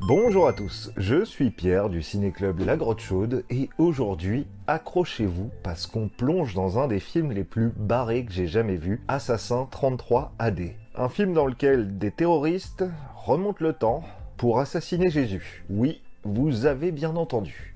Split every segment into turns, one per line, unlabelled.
Bonjour à tous, je suis Pierre du Ciné-Club La Grotte Chaude et aujourd'hui, accrochez-vous parce qu'on plonge dans un des films les plus barrés que j'ai jamais vu, Assassin 33 AD. Un film dans lequel des terroristes remontent le temps pour assassiner Jésus. Oui, vous avez bien entendu.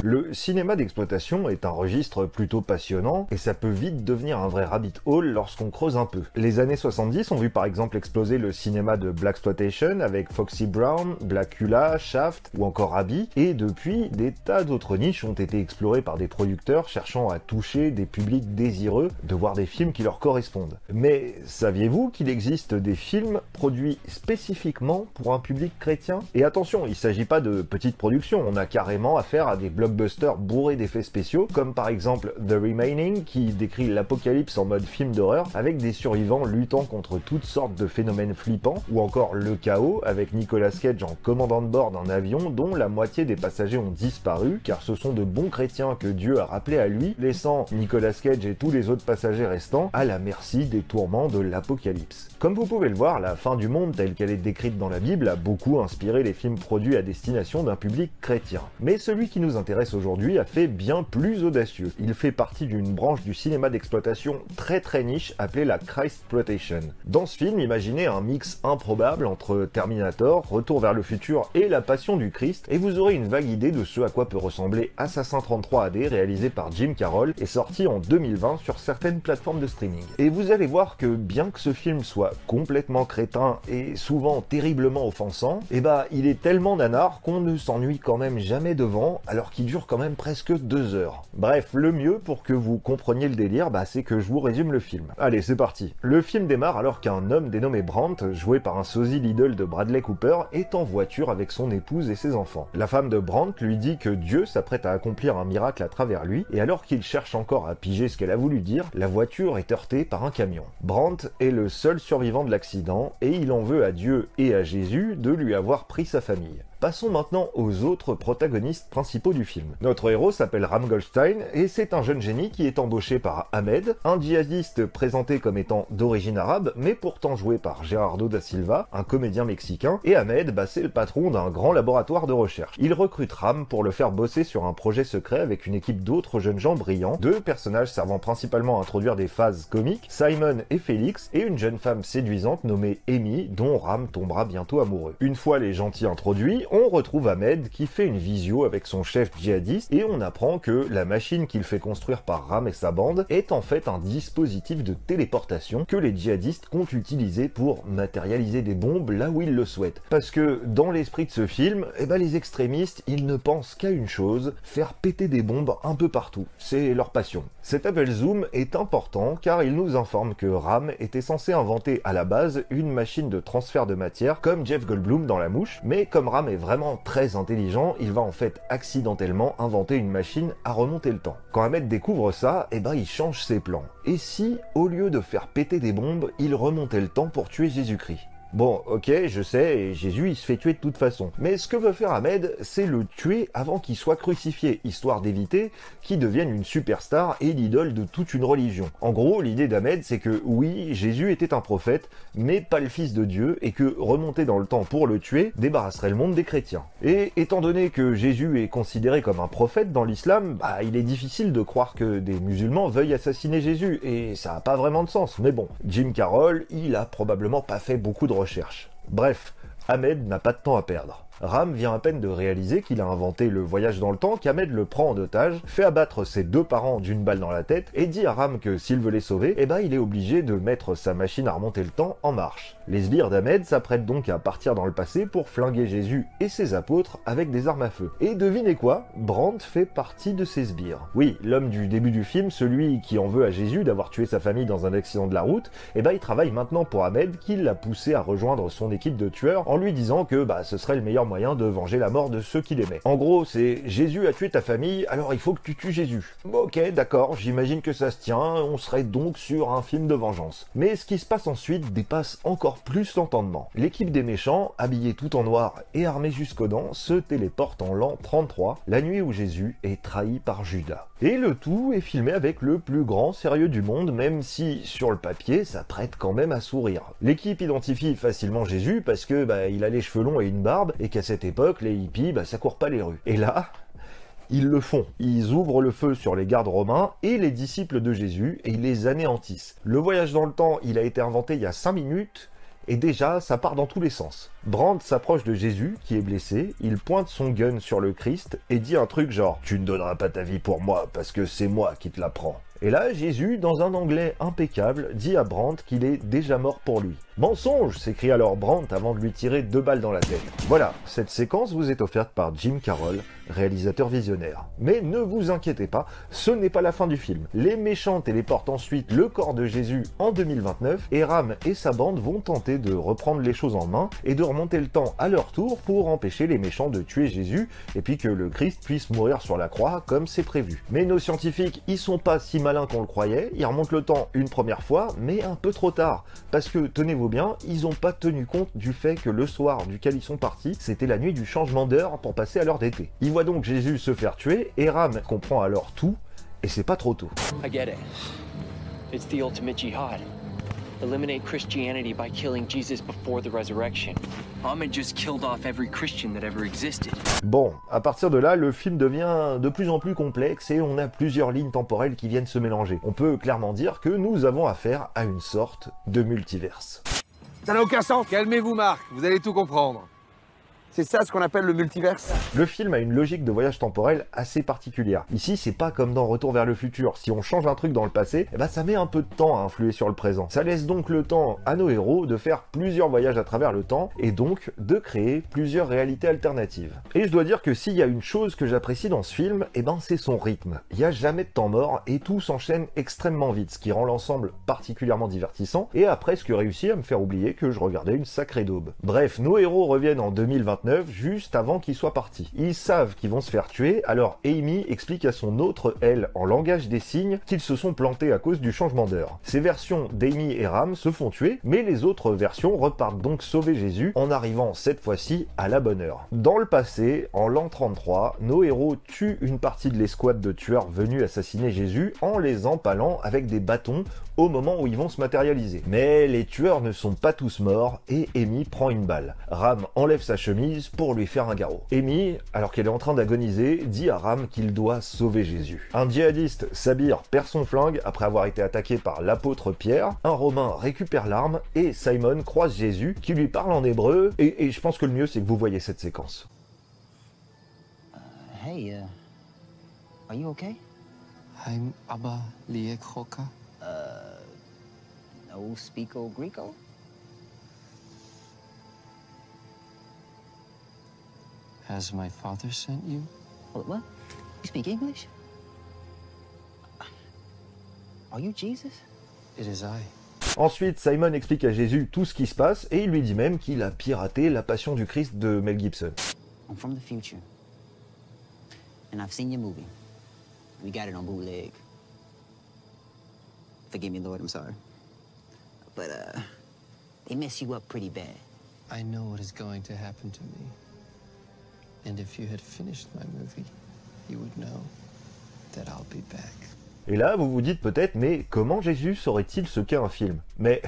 Le cinéma d'exploitation est un registre plutôt passionnant et ça peut vite devenir un vrai rabbit hole lorsqu'on creuse un peu. Les années 70 ont vu par exemple exploser le cinéma de Blaxploitation avec Foxy Brown, Blackula, Shaft ou encore Abby, et depuis, des tas d'autres niches ont été explorées par des producteurs cherchant à toucher des publics désireux de voir des films qui leur correspondent. Mais saviez-vous qu'il existe des films produits spécifiquement pour un public chrétien? Et attention, il ne s'agit pas de petites productions, on a carrément affaire à des blockbusters bourrés d'effets spéciaux, comme par exemple The Remaining, qui décrit l'apocalypse en mode film d'horreur, avec des survivants luttant contre toutes sortes de phénomènes flippants, ou encore Le Chaos, avec Nicolas Cage en commandant de bord d'un avion dont la moitié des passagers ont disparu, car ce sont de bons chrétiens que Dieu a rappelés à lui, laissant Nicolas Cage et tous les autres passagers restants à la merci des tourments de l'apocalypse. Comme vous pouvez le voir, la fin du monde telle qu'elle est décrite dans la Bible a beaucoup inspiré les films produits à destination d'un public chrétien. Mais celui qui nous intéresse aujourd'hui a fait bien plus audacieux. Il fait partie d'une branche du cinéma d'exploitation très niche appelée la Christploitation. Dans ce film, imaginez un mix improbable entre Terminator, Retour vers le futur et La Passion du Christ, et vous aurez une vague idée de ce à quoi peut ressembler Assassin 33 AD, réalisé par Jim Carroll et sorti en 2020 sur certaines plateformes de streaming. Et vous allez voir que bien que ce film soit complètement crétin et souvent terriblement offensant, il est tellement nanar qu'on ne s'ennuie quand même jamais devant, alors qu'il dure quand même presque 2 heures. Bref, le mieux pour que vous compreniez le délire, c'est que je vous résume le film. Allez, c'est parti. Le film démarre alors qu'un homme dénommé Brandt, joué par un sosie Lidl de Bradley Cooper, est en voiture avec son épouse et ses enfants. La femme de Brandt lui dit que Dieu s'apprête à accomplir un miracle à travers lui, et alors qu'il cherche encore à piger ce qu'elle a voulu dire, la voiture est heurtée par un camion. Brandt est le seul survivant de l'accident, et il en veut à Dieu et à Jésus de lui avoir pris sa famille. Passons maintenant aux autres protagonistes principaux du film. Notre héros s'appelle Ram Goldstein et c'est un jeune génie qui est embauché par Ahmed, un djihadiste présenté comme étant d'origine arabe mais pourtant joué par Gerardo da Silva, un comédien mexicain, et Ahmed, c'est le patron d'un grand laboratoire de recherche. Il recrute Ram pour le faire bosser sur un projet secret avec une équipe d'autres jeunes gens brillants, 2 personnages servant principalement à introduire des phases comiques, Simon et Félix, et une jeune femme séduisante nommée Amy dont Ram tombera bientôt amoureux. Une fois les gentils introduits, on retrouve Ahmed qui fait une visio avec son chef djihadiste et on apprend que la machine qu'il fait construire par Ram et sa bande est en fait un dispositif de téléportation que les djihadistes comptent utiliser pour matérialiser des bombes là où ils le souhaitent. Parce que dans l'esprit de ce film, les extrémistes, ils ne pensent qu'à une chose, faire péter des bombes un peu partout. C'est leur passion. Cet appel Zoom est important car il nous informe que Ram était censé inventer à la base une machine de transfert de matière comme Jeff Goldblum dans La Mouche, mais comme Ram est vraiment très intelligent, il va en fait accidentellement inventer une machine à remonter le temps. Quand Ahmed découvre ça, il change ses plans. Et si, au lieu de faire péter des bombes, il remontait le temps pour tuer Jésus-Christ? Bon, ok, je sais, et Jésus il se fait tuer de toute façon. Mais ce que veut faire Ahmed, c'est le tuer avant qu'il soit crucifié, histoire d'éviter qu'il devienne une superstar et l'idole de toute une religion. En gros, l'idée d'Ahmed, c'est que oui, Jésus était un prophète, mais pas le fils de Dieu, et que remonter dans le temps pour le tuer débarrasserait le monde des chrétiens. Et étant donné que Jésus est considéré comme un prophète dans l'islam, il est difficile de croire que des musulmans veuillent assassiner Jésus, et ça a pas vraiment de sens. Mais bon, Jim Carroll, il a probablement pas fait beaucoup de recherche. Bref, Ahmed n'a pas de temps à perdre. Ram vient à peine de réaliser qu'il a inventé le voyage dans le temps qu'Ahmed le prend en otage, fait abattre ses 2 parents d'une balle dans la tête et dit à Ram que s'il veut les sauver, il est obligé de mettre sa machine à remonter le temps en marche. Les sbires d'Ahmed s'apprêtent donc à partir dans le passé pour flinguer Jésus et ses apôtres avec des armes à feu. Et devinez quoi, Brandt fait partie de ces sbires. Oui, l'homme du début du film, celui qui en veut à Jésus d'avoir tué sa famille dans un accident de la route, il travaille maintenant pour Ahmed qui l'a poussé à rejoindre son équipe de tueurs en lui disant que ce serait le meilleur moyen de venger la mort de ceux qu'il aimait. En gros, c'est Jésus a tué ta famille, alors il faut que tu tues Jésus. Ok, d'accord, j'imagine que ça se tient, on serait donc sur un film de vengeance. Mais ce qui se passe ensuite dépasse encore plus l'entendement. L'équipe des méchants, habillée tout en noir et armée jusqu'aux dents, se téléporte en l'an 33, la nuit où Jésus est trahi par Judas. Et le tout est filmé avec le plus grand sérieux du monde, même si sur le papier ça prête quand même à sourire. L'équipe identifie facilement Jésus parce que il a les cheveux longs et une barbe, et qu'à cette époque les hippies ça court pas les rues. Et là, ils le font. Ils ouvrent le feu sur les gardes romains et les disciples de Jésus et ils les anéantissent. Le voyage dans le temps, il a été inventé il y a 5 minutes et déjà, ça part dans tous les sens. Brandt s'approche de Jésus, qui est blessé, il pointe son gun sur le Christ et dit un truc genre « Tu ne donneras pas ta vie pour moi parce que c'est moi qui te la prends ». Et là, Jésus, dans un anglais impeccable, dit à Brandt qu'il est déjà mort pour lui. « Mensonge !» s'écrie alors Brandt avant de lui tirer 2 balles dans la tête. Voilà, cette séquence vous est offerte par Jim Carroll, réalisateur visionnaire. Mais ne vous inquiétez pas, ce n'est pas la fin du film. Les méchants téléportent ensuite le corps de Jésus en 2029, et Ram et sa bande vont tenter de reprendre les choses en main et de remonter le temps à leur tour pour empêcher les méchants de tuer Jésus, et puis que le Christ puisse mourir sur la croix comme c'est prévu. Mais nos scientifiques, ils sont pas si malins qu'on le croyait, ils remontent le temps une première fois, mais un peu trop tard. Parce que, tenez-vous bien, ils n'ont pas tenu compte du fait que le soir duquel ils sont partis, c'était la nuit du changement d'heure pour passer à l'heure d'été. Ils voient donc Jésus se faire tuer, et Ram comprend alors tout, et c'est pas trop tôt.
I get it. It's the ultimate jihad. Eliminate Christianity by killing Jesus before the resurrection. Muhammad just killed off every Christian that ever existed.
Bon, à partir de là, le film devient de plus en plus complexe et on a plusieurs lignes temporelles qui viennent se mélanger. On peut clairement dire que nous avons affaire à une sorte de multiverse.
Ça n'a aucun sens. Calmez-vous, Marc, vous allez tout comprendre. C'est ça ce qu'on appelle le multiverse.
Le film a une logique de voyage temporel assez particulière. Ici, c'est pas comme dans Retour vers le futur. Si on change un truc dans le passé, ça met un peu de temps à influer sur le présent. Ça laisse donc le temps à nos héros de faire plusieurs voyages à travers le temps et donc de créer plusieurs réalités alternatives. Et je dois dire que s'il y a une chose que j'apprécie dans ce film, c'est son rythme. Il n'y a jamais de temps mort et tout s'enchaîne extrêmement vite, ce qui rend l'ensemble particulièrement divertissant et a presque réussi à me faire oublier que je regardais une sacrée daube. Bref, nos héros reviennent en 2029, juste avant qu'ils soient partis. Ils savent qu'ils vont se faire tuer, alors Amy explique à son autre elle en langage des signes qu'ils se sont plantés à cause du changement d'heure. Ces versions d'Amy et Ram se font tuer, mais les autres versions repartent donc sauver Jésus en arrivant cette fois-ci à la bonne heure. Dans le passé, en l'an 33, nos héros tuent une partie de l'escouade de tueurs venus assassiner Jésus en les empalant avec des bâtons au moment où ils vont se matérialiser. Mais les tueurs ne sont pas tous morts et Amy prend une balle. Ram enlève sa chemise pour lui faire un garrot. Amy, alors qu'elle est en train d'agoniser, dit à Ram qu'il doit sauver Jésus. Un djihadiste, Sabir, perd son flingue après avoir été attaqué par l'apôtre Pierre, un Romain récupère l'arme et Simon croise Jésus qui lui parle en hébreu et je pense que le mieux c'est que vous voyez cette séquence.
Hey, are you okay?
I'm Abba Liekhoka.
No speako Greco?
Has my father sent you?
What? You speak English? Are you Jesus?
It is I.
Ensuite, Simon explique à Jésus tout ce qui se passe et il lui dit même qu'il a piraté La Passion du Christ de Mel Gibson.
I'm from the future. And I've seen your movie. We got it on bootleg. Forgive me, Lord, I'm sorry. But, they mess you up pretty bad.
I know what is going to happen to me. And if you had finished my movie, you would know that I'll be back.
Et là, vous vous dites peut-être, mais comment Jésus saurait-il ce qu'est un film? Mais,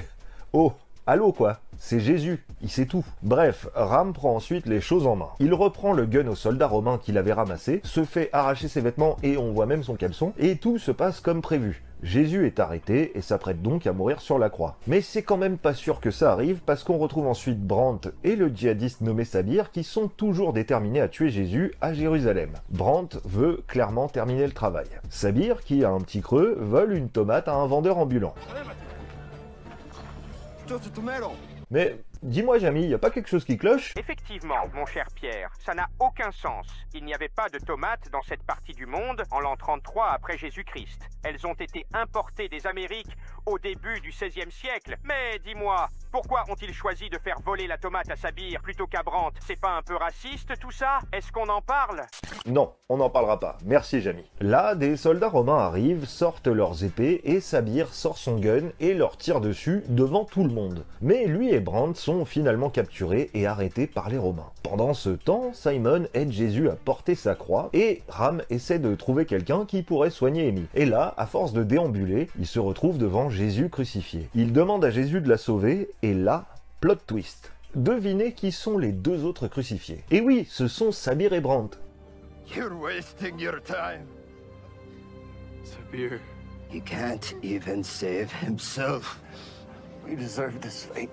oh, allô quoi, c'est Jésus, il sait tout. Bref, Ram prend ensuite les choses en main. Il reprend le gun au soldat romain qu'il avait ramassé, se fait arracher ses vêtements et on voit même son caleçon, et tout se passe comme prévu. Jésus est arrêté et s'apprête donc à mourir sur la croix. Mais c'est quand même pas sûr que ça arrive parce qu'on retrouve ensuite Brandt et le djihadiste nommé Sabir qui sont toujours déterminés à tuer Jésus à Jérusalem. Brandt veut clairement terminer le travail. Sabir, qui a un petit creux, vole une tomate à un vendeur ambulant. Mais dis-moi Jamy, y a pas quelque chose qui cloche?
Effectivement, mon cher Pierre, ça n'a aucun sens. Il n'y avait pas de tomates dans cette partie du monde en l'an 33 après Jésus-Christ. Elles ont été importées des Amériques au début du XVIe siècle. Mais dis-moi, pourquoi ont-ils choisi de faire voler la tomate à Sabir plutôt qu'à Brandt? C'est pas un peu raciste tout ça? Est-ce qu'on en parle?
Non, on n'en parlera pas. Merci Jamy. Là, des soldats romains arrivent, sortent leurs épées et Sabir sort son gun et leur tire dessus devant tout le monde. Mais lui et Brandt sont sont finalement capturés et arrêtés par les Romains. Pendant ce temps, Simon aide Jésus à porter sa croix et Ram essaie de trouver quelqu'un qui pourrait soigner Amy. Et là, à force de déambuler, il se retrouve devant Jésus crucifié. Il demande à Jésus de la sauver et là, plot twist. Devinez qui sont les deux autres crucifiés. Et oui, ce sont Sabir et Brandt.
You're wasting your time.
Sabir.
He can't even save himself. We deserve this fate.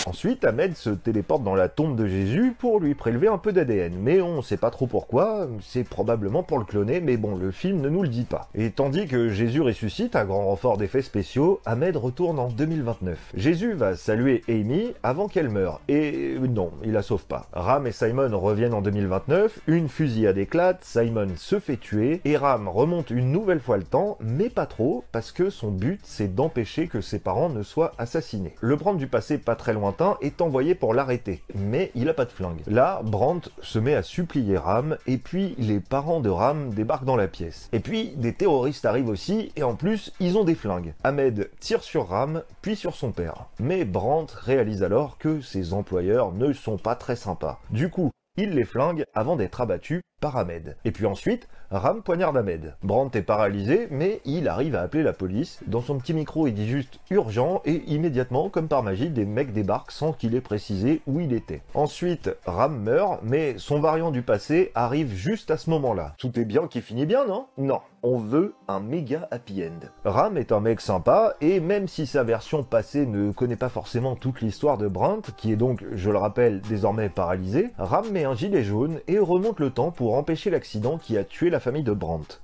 Ensuite, Ahmed se téléporte dans la tombe de Jésus pour lui prélever un peu d'ADN, mais on ne sait pas trop pourquoi, c'est probablement pour le cloner, mais bon, le film ne nous le dit pas. Et tandis que Jésus ressuscite, à grand renfort d'effets spéciaux, Ahmed retourne en 2029. Jésus va saluer Amy avant qu'elle meure, et non, il la sauve pas. Ram et Simon reviennent en 2029, une fusillade éclate, Simon se fait tuer, et Ram remonte une nouvelle fois le temps, mais pas trop, parce que son but c'est d'empêcher que ses parents ne soient assassinés. Le Brandt du passé pas très lointain est envoyé pour l'arrêter, mais il a pas de flingue. Là, Brandt se met à supplier Ram, et puis les parents de Ram débarquent dans la pièce. Et puis, des terroristes arrivent aussi, et en plus, ils ont des flingues. Ahmed tire sur Ram, puis sur son père. Mais Brandt réalise alors que ses employeurs ne sont pas très sympas. Du coup, il les flingue avant d'être abattu par Ahmed. Et puis ensuite, Ram poignarde Ahmed. Brandt est paralysé, mais il arrive à appeler la police. Dans son petit micro, il dit juste « urgent » et immédiatement, comme par magie, des mecs débarquent sans qu'il ait précisé où il était. Ensuite, Ram meurt, mais son variant du passé arrive juste à ce moment-là. Tout est bien qui finit bien, non? Non. On veut un méga happy end. Ram est un mec sympa, et même si sa version passée ne connaît pas forcément toute l'histoire de Brandt, qui est donc, je le rappelle, désormais paralysé, Ram met un gilet jaune et remonte le temps pour empêcher l'accident qui a tué la famille de Brandt.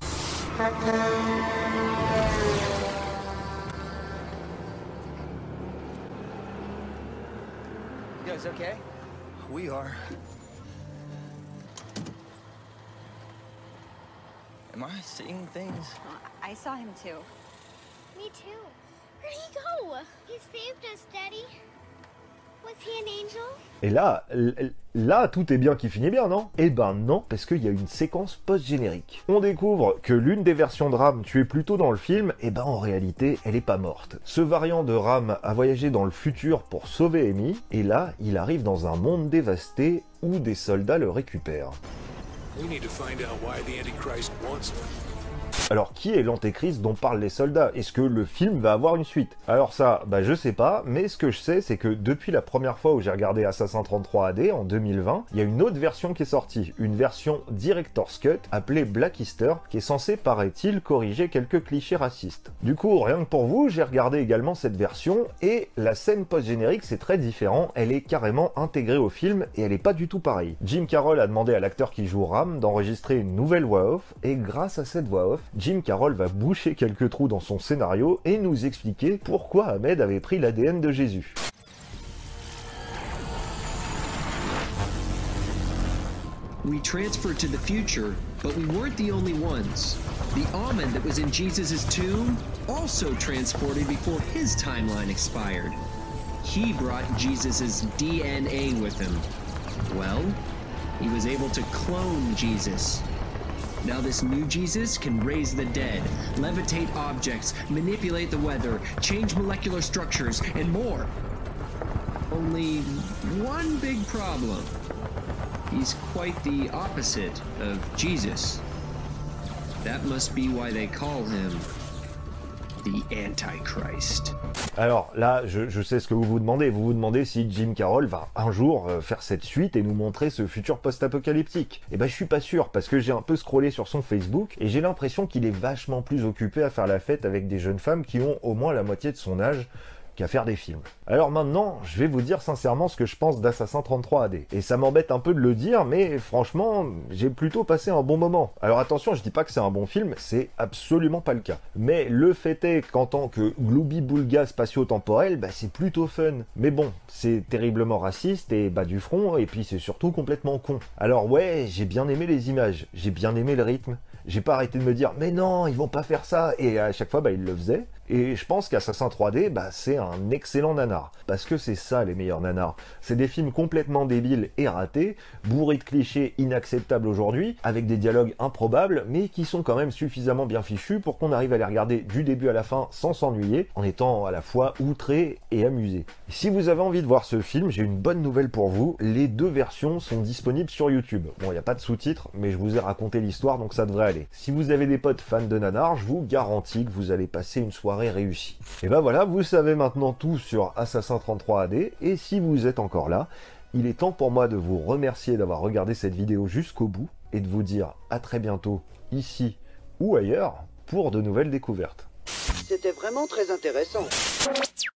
You guys okay?
We are.
Am I seeing things?
I saw him too.
Me too. Where'd he go? He saved us, Daddy. Was he an angel?
Et là, tout est bien qui finit bien, non? Eh ben non, parce qu'il y a une séquence post-générique. On découvre que l'une des versions de Ram tuée plus tôt dans le film, eh ben en réalité, elle est pas morte. Ce variant de Ram a voyagé dans le futur pour sauver Amy, et là, il arrive dans un monde dévasté où des soldats le récupèrent.
We need to find out why the Antichrist wants him.
Alors, qui est l'antéchrist dont parlent les soldats? Est-ce que le film va avoir une suite? Alors ça, bah je sais pas, mais ce que je sais, c'est que depuis la première fois où j'ai regardé Assassin 33 AD, en 2020, il y a une autre version qui est sortie, une version Director's Cut, appelée Black Easter, qui est censée, paraît-il, corriger quelques clichés racistes. Du coup, rien que pour vous, j'ai regardé également cette version, et la scène post-générique, c'est très différent, elle est carrément intégrée au film, et elle est pas du tout pareille. Jim Carroll a demandé à l'acteur qui joue Ram d'enregistrer une nouvelle voix off, et grâce à cette voix off, Jim Carroll va boucher quelques trous dans son scénario et nous expliquer pourquoi Ahmed avait pris l'ADN de Jésus.
We transferred to the future, but we weren't the only ones. The Ahmed that was in Jesus' tomb also transported before his timeline expired. He brought Jesus' DNA with him. Well, he was able to clone Jesus. Now this new Jesus can raise the dead, levitate objects, manipulate the weather, change molecular structures, and more. Only one big problem. He's quite the opposite of Jesus. That must be why they call him the Antichrist.
Alors là, je sais ce que vous vous demandez si Jim Carroll va un jour faire cette suite et nous montrer ce futur post-apocalyptique. Et ben je suis pas sûr, parce que j'ai un peu scrollé sur son Facebook et j'ai l'impression qu'il est vachement plus occupé à faire la fête avec des jeunes femmes qui ont au moins la moitié de son âge qu'à faire des films. Alors maintenant, je vais vous dire sincèrement ce que je pense d'Assassin 33 AD. Et ça m'embête un peu de le dire, mais franchement, j'ai plutôt passé un bon moment. Alors attention, je dis pas que c'est un bon film, c'est absolument pas le cas. Mais le fait est qu'en tant que gloubi-boulga spatio-temporel, bah c'est plutôt fun. Mais bon, c'est terriblement raciste et bas du front, et puis c'est surtout complètement con. Alors ouais, j'ai bien aimé les images, j'ai bien aimé le rythme, j'ai pas arrêté de me dire « mais non, ils vont pas faire ça !» et à chaque fois, bah ils le faisaient. Et je pense qu'Assassin 3D, c'est un excellent nanar. Parce que c'est ça les meilleurs nanars. C'est des films complètement débiles et ratés, bourrés de clichés inacceptables aujourd'hui, avec des dialogues improbables, mais qui sont quand même suffisamment bien fichus pour qu'on arrive à les regarder du début à la fin sans s'ennuyer, en étant à la fois outré et amusé. Et si vous avez envie de voir ce film, j'ai une bonne nouvelle pour vous, les deux versions sont disponibles sur YouTube. Bon, il n'y a pas de sous-titres, mais je vous ai raconté l'histoire, donc ça devrait aller. Si vous avez des potes fans de nanar, je vous garantis que vous allez passer une soirée réussie. Et voilà, vous savez maintenant tout sur Assassin 33 AD, et si vous êtes encore là, il est temps pour moi de vous remercier d'avoir regardé cette vidéo jusqu'au bout, et de vous dire à très bientôt, ici ou ailleurs, pour de nouvelles découvertes.
C'était vraiment très intéressant.